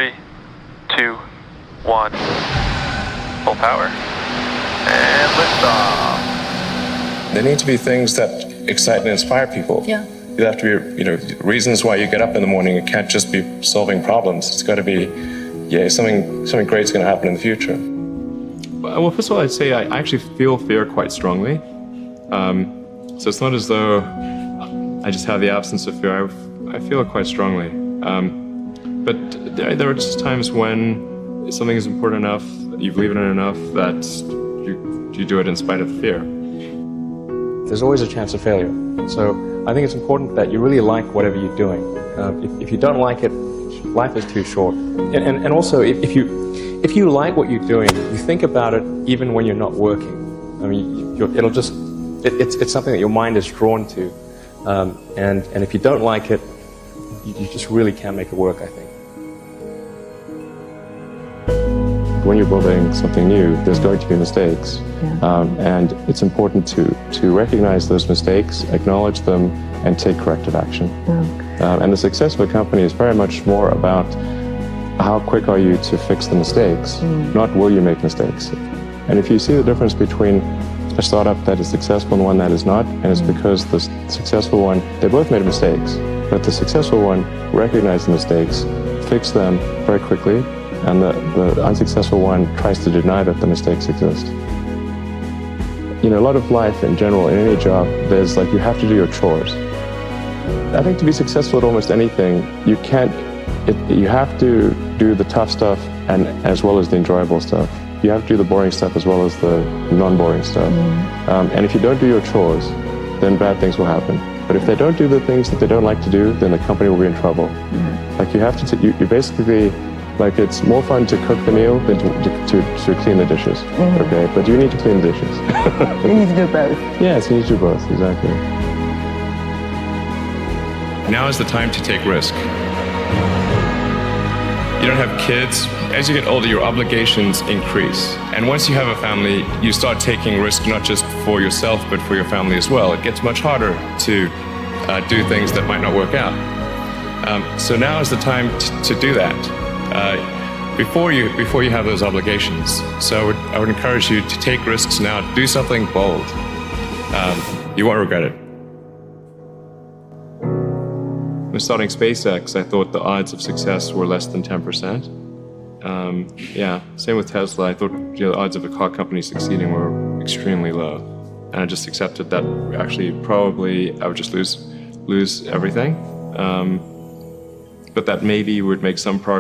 3, 2, 1. Full power. And liftoff. There need to be things that excite and inspire people. Yeah. You have to be, reasons why you get up in the morning. It can't just be solving problems. It's got to be, something great's going to happen in the future. Well, first of all, I'd say I actually feel fear quite strongly. So it's not as though I just have the absence of fear. I feel it quite strongly. But there are just times when something is important enough, you believe in it enough, that you do it in spite of the fear. There's always a chance of failure. So I think it's important that you really like whatever you're doing. If you don't like it, life is too short. And also, if you like what you're doing, you think about it even when you're not working. I mean, it's something that your mind is drawn to. And if you don't like it, you just really can't make it work, I think. When you're building something new, there's going to be mistakes. And it's important to recognize those mistakes, acknowledge them, and take corrective action. And the success of a company is very much more about how quick are you to fix the mistakes, not will you make mistakes. And if you see the difference between a startup that is successful and one that is not, and it's because the successful one, they both made mistakes, but the successful one recognized the mistakes, fixed them very quickly, and the unsuccessful one tries to deny that the mistakes exist. A lot of life in general, in any job, there's you have to do your chores. I think to be successful at almost anything, you have to do the tough stuff and as well as the enjoyable stuff. You have to do the boring stuff as well as the non-boring stuff. And if you don't do your chores, then bad things will happen. But if they don't do the things that they don't like to do, then the company will be in trouble. You have to, you basically, it's more fun to cook the meal than to clean the dishes. Okay, but you need to clean the dishes. You need to do both. Yes, you need to do both, exactly. Now is the time to take risk. You don't have kids. As you get older, your obligations increase. And once you have a family, you start taking risk not just for yourself, but for your family as well. It gets much harder to do things that might not work out. So now is the time to do that. Before you have those obligations. So I would encourage you to take risks now. Do something bold. You won't regret it. When starting SpaceX, I thought the odds of success were less than 10%. Same with Tesla. I thought the odds of a car company succeeding were extremely low. And I just accepted that actually probably I would just lose everything. But that maybe would make some progress.